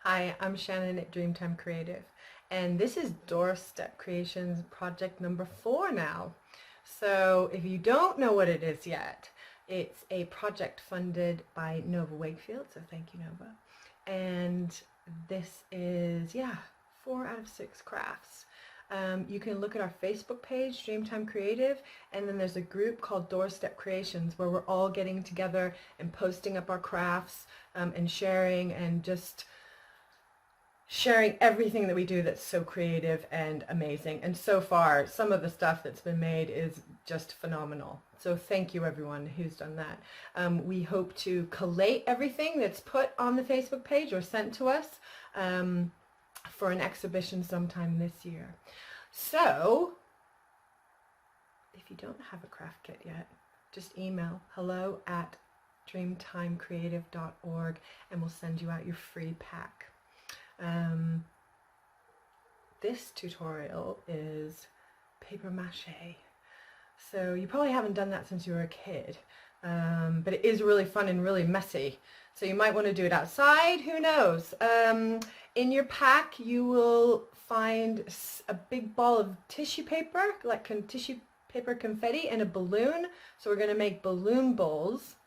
Hi, I'm Shannon at Dreamtime Creative, and this is Doorstep Creations project number 4 now. So if you don't know what it is yet, it's a project funded by Nova Wakefield, so thank you, Nova. And this is, 4 out of 6 crafts. You can look at our Facebook page, Dreamtime Creative, and then there's a group called Doorstep Creations where we're all getting together and posting up our crafts and sharing and just sharing everything that we do that's so creative and amazing. And so far, some of the stuff that's been made is just phenomenal. So thank you everyone who's done that. We hope to collate everything that's put on the Facebook page or sent to us for an exhibition sometime this year. So if you don't have a craft kit yet, just email hello@dreamtimecreative.org and we'll send you out your free pack. This tutorial is paper mache. So you probably haven't done that since you were a kid, but it is really fun and really messy. So you might want to do it outside, who knows. In your pack you will find a big ball of tissue paper, like tissue paper confetti, and a balloon. So we're going to make balloon bowls.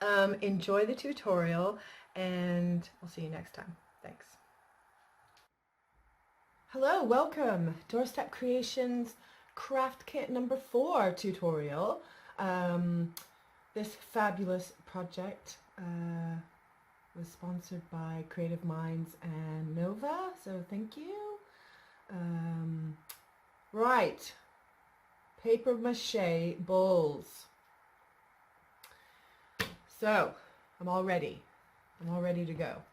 Enjoy the tutorial and we'll see you next time. Thanks. Hello, welcome. Doorstep Creations craft kit number 4 tutorial. This fabulous project was sponsored by Creative Minds and Nova, so thank you. Right, paper mache bowls. So I'm all ready to go.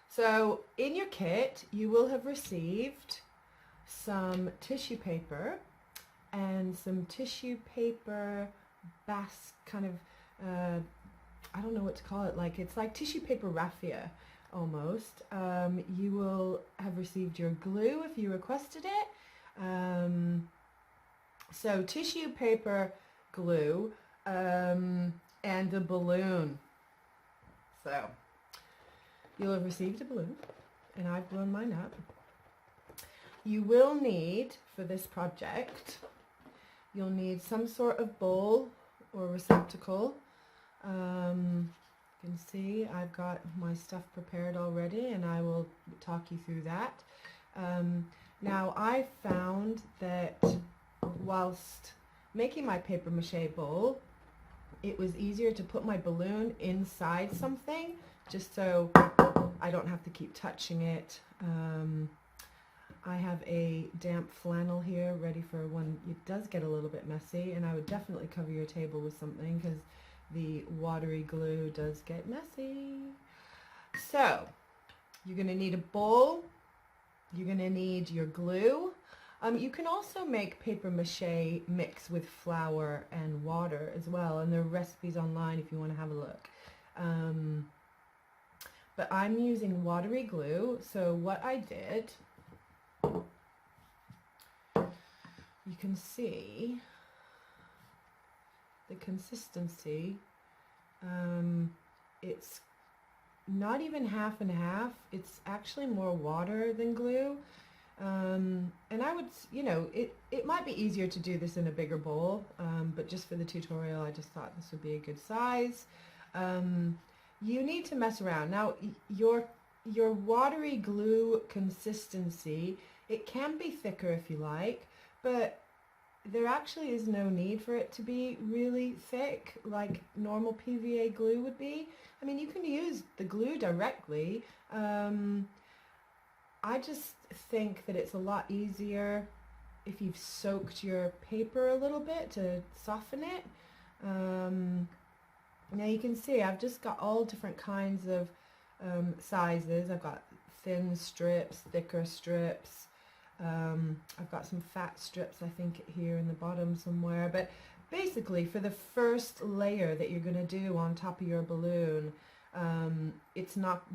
So in your kit you will have received some tissue paper and some tissue paper kind of I don't know what to call it, it's like tissue paper raffia almost. You will have received your glue if you requested it. So tissue paper, glue, and a balloon. So you'll have received a balloon, and I've blown mine up. You will need, for this project, you'll need some sort of bowl or receptacle. You can see I've got my stuff prepared already, and I will talk you through that. Now I found that whilst making my paper mache bowl, it was easier to put my balloon inside something, just so I don't have to keep touching it. I have a damp flannel here ready for when it does get a little bit messy, and I would definitely cover your table with something because the watery glue does get messy. So you're going to need a bowl, you're going to need your glue. You can also make paper mache mix with flour and water as well, and there are recipes online if you want to have a look. But I'm using watery glue, so what I did, you can see the consistency. It's not even half and half, it's actually more water than glue. And I would, it might be easier to do this in a bigger bowl, but just for the tutorial I just thought this would be a good size. You need to mess around. Now your watery glue consistency, it can be thicker if you like, but there actually is no need for it to be really thick like normal PVA glue would be. I mean, you can use the glue directly. I just think that it's a lot easier if you've soaked your paper a little bit to soften it. Now you can see I've just got all different kinds of sizes. I've got thin strips, thicker strips. I've got some fat strips I think here in the bottom somewhere. But basically for the first layer that you're going to do on top of your balloon, it's not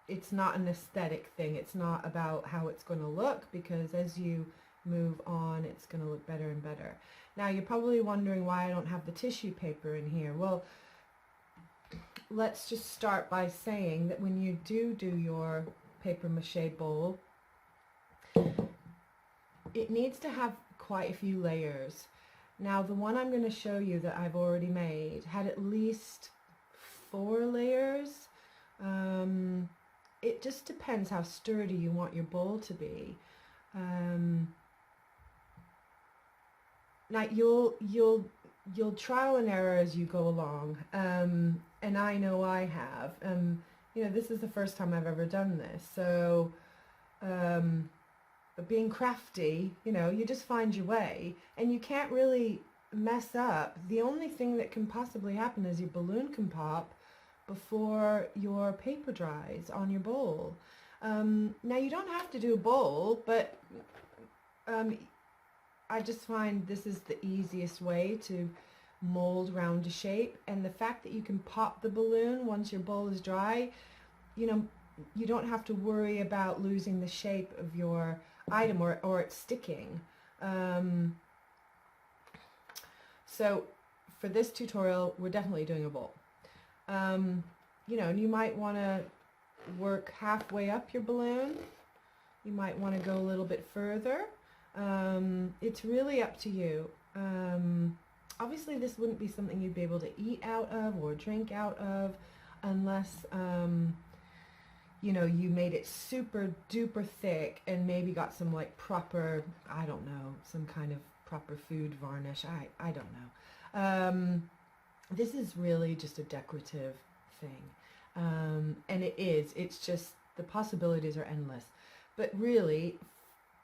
an aesthetic thing. It's not about how it's going to look, because as you move on it's going to look better and better. Now you're probably wondering why I don't have the tissue paper in here. Well, let's just start by saying that when you do your paper mache bowl, it needs to have quite a few layers. Now the one I'm going to show you that I've already made had at least 4 layers. It just depends how sturdy you want your bowl to be. Now you'll trial and error as you go along, and I know I have. You know, this is the first time I've ever done this, so but being crafty, you know, you just find your way, and you can't really mess up. The only thing that can possibly happen is your balloon can pop before your paper dries on your bowl. Now you don't have to do a bowl, but I just find this is the easiest way to mold round a shape, and the fact that you can pop the balloon once your bowl is dry, you know, you don't have to worry about losing the shape of your item or it sticking. So for this tutorial, we're definitely doing a bowl. You know, and you might want to work halfway up your balloon. You might want to go a little bit further. It's really up to you. Obviously this wouldn't be something you'd be able to eat out of or drink out of unless you know, you made it super duper thick and maybe got some like proper, I don't know, some kind of proper food varnish. I don't know. This is really just a decorative thing. And it's just, the possibilities are endless. But really,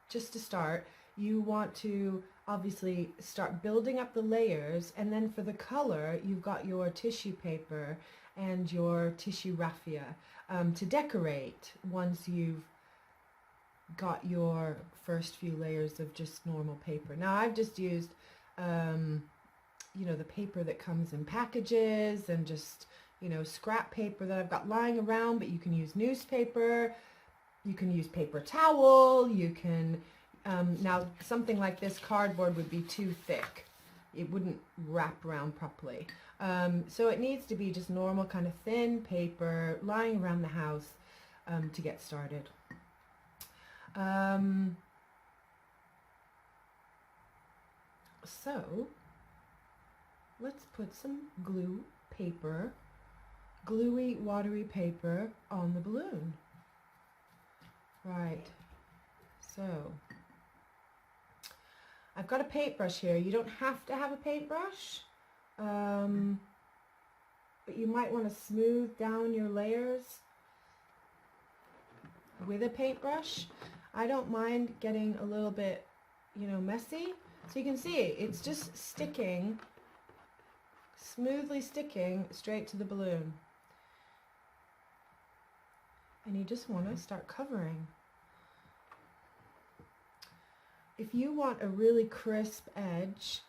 just to start, you want to obviously start building up the layers, and then for the color, you've got your tissue paper and your tissue raffia to decorate once you've got your first few layers of just normal paper. Now I've just used you know, the paper that comes in packages and just, you know, scrap paper that I've got lying around, but you can use newspaper, you can use paper towel, you can now something like this cardboard would be too thick. It wouldn't wrap around properly. So it needs to be just normal kind of thin paper lying around the house to get started. So let's put some glue paper, gluey, watery paper on the balloon. Right, so I've got a paintbrush here. You don't have to have a paintbrush, but you might want to smooth down your layers with a paintbrush. I don't mind getting a little bit, you know, messy. So you can see it's just sticking, smoothly sticking straight to the balloon. And you just want to start covering. If you want a really crisp edge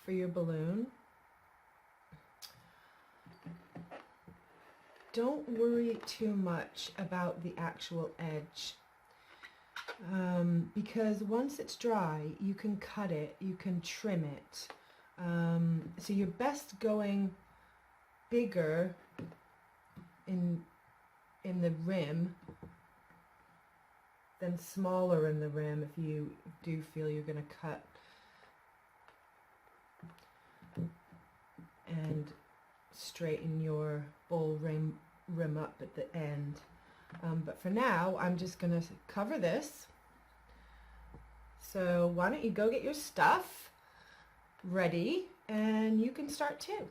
for your balloon, don't worry too much about the actual edge, because once it's dry, you can cut it, you can trim it. So you're best going bigger in the rim than smaller in the rim if you do feel you're going to cut and straighten your bowl rim up at the end. But for now, I'm just going to cover this. So why don't you go get your stuff ready, and you can start too.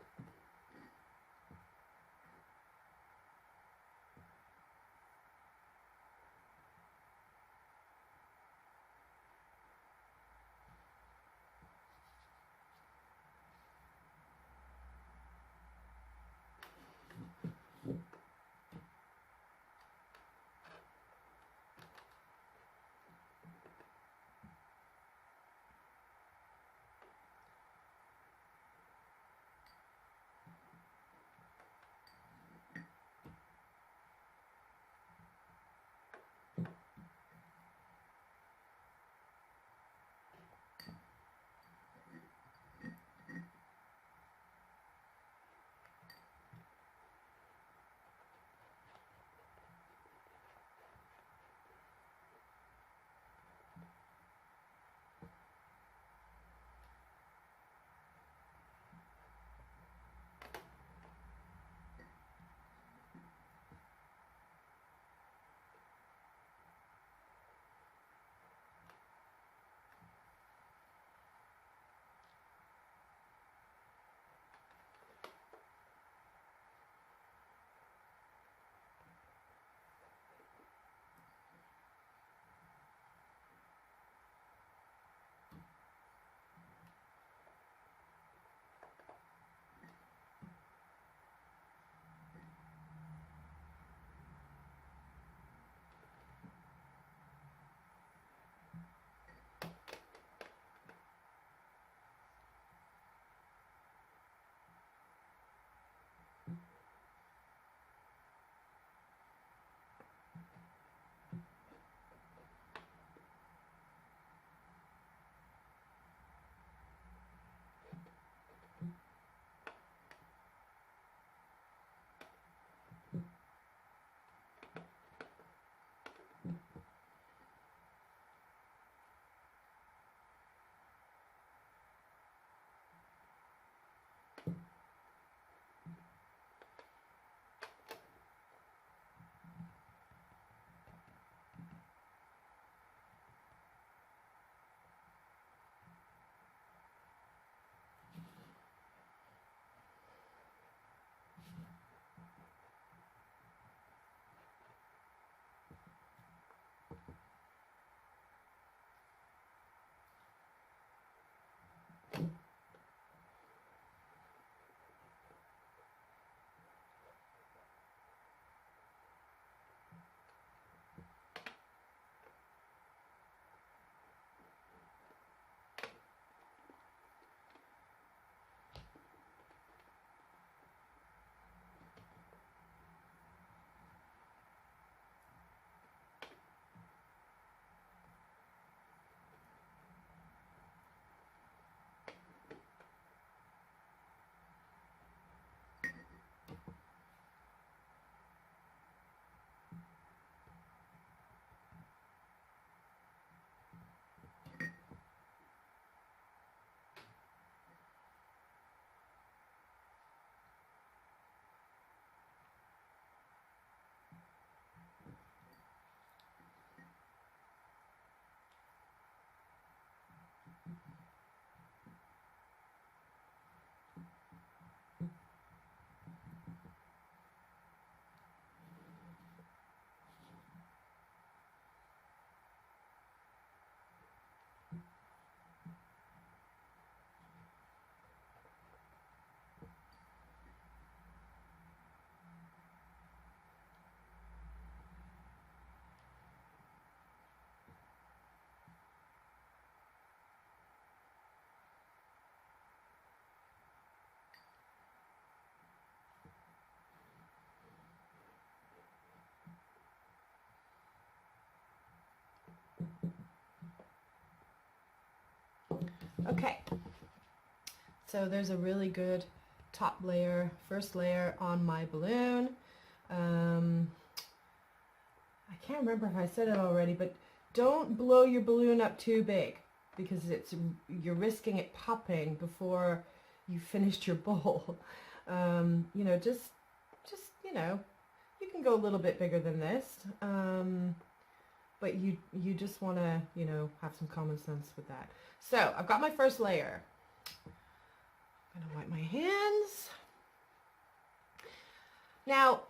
Okay, so there's a really good top layer, first layer on my balloon. I can't remember if I said it already, but don't blow your balloon up too big because you're risking it popping before you finished your bowl. You know, just you know, you can go a little bit bigger than this, but you just want to, you know, have some common sense with that. So I've got my first layer. I'm gonna wipe my hands. Now,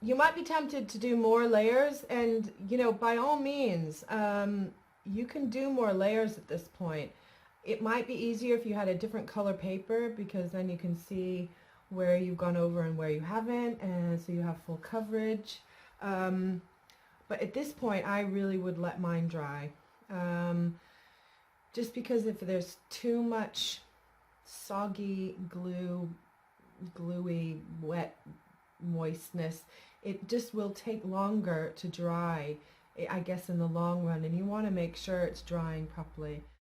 you might be tempted to do more layers, and you know, by all means, you can do more layers at this point. It might be easier if you had a different color paper, because then you can see where you've gone over and where you haven't, and so you have full coverage. But at this point, I really would let mine dry. Just because if there's too much soggy gluey, wet moistness, it just will take longer to dry, I guess, in the long run, and you want to make sure it's drying properly.